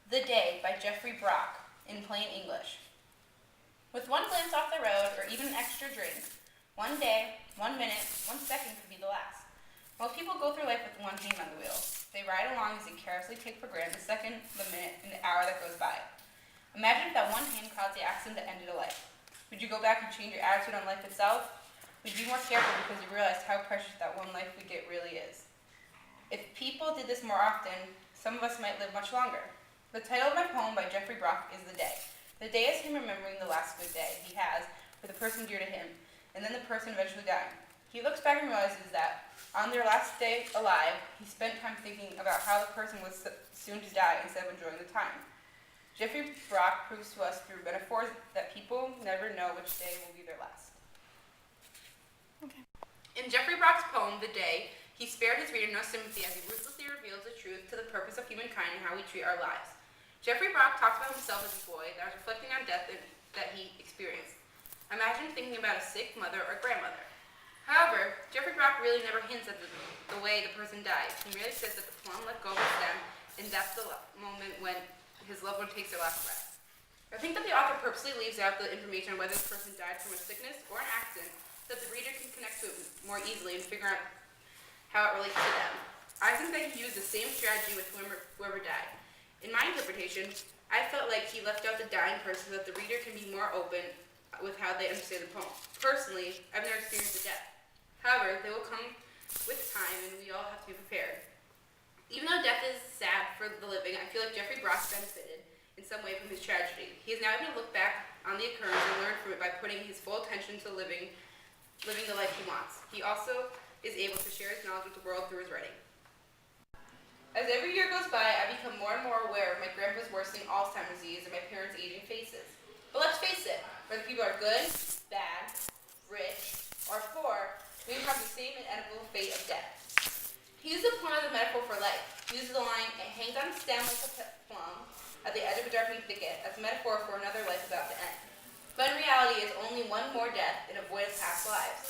The Day by Jeffrey Brock, in plain English. With one glance off the road, or even an extra drink, one day, 1 minute, 1 second could be the last. Most people go through life with one hand on the wheel. They ride along as they carelessly take for granted the second, the minute, and the hour that goes by. Imagine if that one hand caused the accident that ended a life. Would you go back and change your attitude on life itself? Would you be more careful because you realized how precious that one life we get really is? If people did this more often, some of us might live much longer. The title of my poem by Jeffrey Brock is The Day. The day is him remembering the last good day he has for the person dear to him, and then the person eventually dying. He looks back and realizes that on their last day alive, he spent time thinking about how the person was soon to die instead of enjoying the time. Jeffrey Brock proves to us through metaphors that people never know which day will be their last. Okay. In Jeffrey Brock's poem, The Day, he spared his reader no sympathy as he ruthlessly reveals the truth to the purpose of humankind and how we treat our lives. Jeffrey Brock talks about himself as a boy that was reflecting on death that he experienced. Imagine thinking about a sick mother or grandmother. However, Jeffrey Brock really never hints at the way the person died. He merely says that the plum let go of his stem, and that's the moment when his loved one takes their last breath. I think that the author purposely leaves out the information on whether this person died from a sickness or an accident so that the reader can connect to it more easily and figure out how it relates to them. I think that he used the same strategy with whoever died. In my interpretation, I felt like he left out the dying person so that the reader can be more open with how they understand the poem. Personally, I've never experienced a death. However, they will come with time and we all have to be prepared. Even though death is sad for the living, I feel like Jeffrey Brock benefited in some way from his tragedy. He is now able to look back on the occurrence and learn from it by putting his full attention to living the life he wants. He also is able to share his knowledge with the world through his writing. As every year goes by, I become more and more aware of my grandpa's worsening Alzheimer's disease and my parents' aging faces. But let's face it, whether people are good, bad, rich, or poor, we have the same inevitable fate of death. He uses the plum as a metaphor for life. He uses the line, "It hangs on a stem like a plum at the edge of a darkening thicket," as a metaphor for another life about to end. But in reality, it's only one more death in a void of past lives.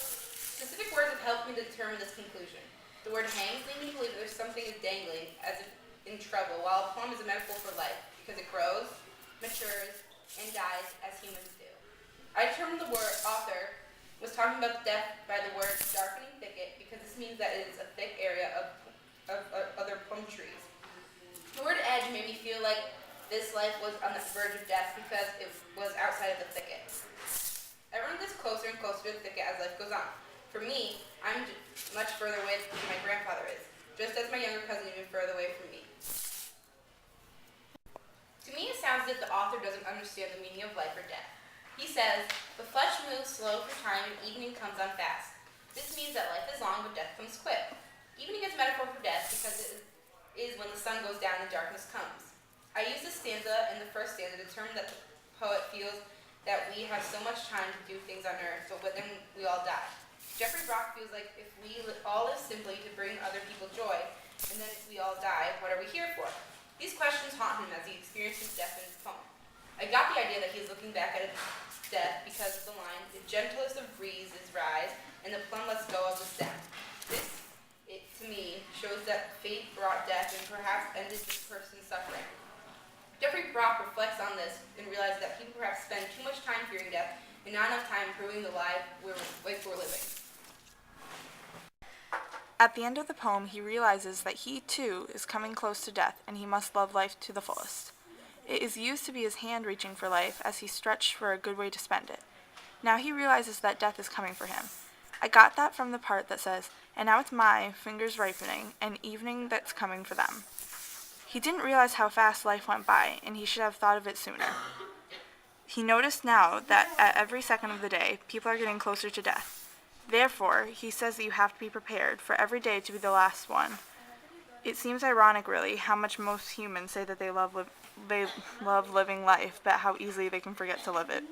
Specific words have helped me determine this conclusion. The word hangs leads me to believe that there's something is dangling, as if in trouble, while a plum is a metaphor for life, because it grows, matures, and dies as humans do. I determined the author was talking about death by the word darkening thicket, because this means that it is a thick area of other plum trees. The word edge made me feel like this life was on the verge of death because it was outside of the thicket. Everyone gets closer and closer to the thicket as life goes on. For me, I'm much further away than my grandfather is, just as my younger cousin is even further away from me. To me, it sounds as if the author doesn't understand the meaning of life or death. He says, "The flesh moves slow for time and evening comes on fast." This means that life is long but death comes quick. Evening is metaphor for death because it is when the sun goes down and darkness comes. I use this stanza and the first stanza to determine that the poet feels that we have so much time to do things on earth, but then we all die. Jeffrey Brock feels like if we all live simply to bring other people joy, and then if we all die, what are we here for? These questions haunt him as he experiences death in his poem. I got the idea that he is looking back at his death because of the line, "The gentlest of breezes rise, and the plum lets go of the stem." This, to me, shows that fate brought death and perhaps ended this person's suffering. Jeffrey Brock reflects on this and realizes that people perhaps spend too much time fearing death and not enough time improving the life we're living. At the end of the poem, he realizes that he, too, is coming close to death and he must love life to the fullest. It is used to be his hand reaching for life as he stretched for a good way to spend it. Now he realizes that death is coming for him. I got that from the part that says, "And now it's my fingers ripening, and evening that's coming for them." He didn't realize how fast life went by, and he should have thought of it sooner. He noticed now that at every second of the day, people are getting closer to death. Therefore, he says that you have to be prepared for every day to be the last one. It seems ironic, really, how much most humans say that they love living life, but how easily they can forget to live it.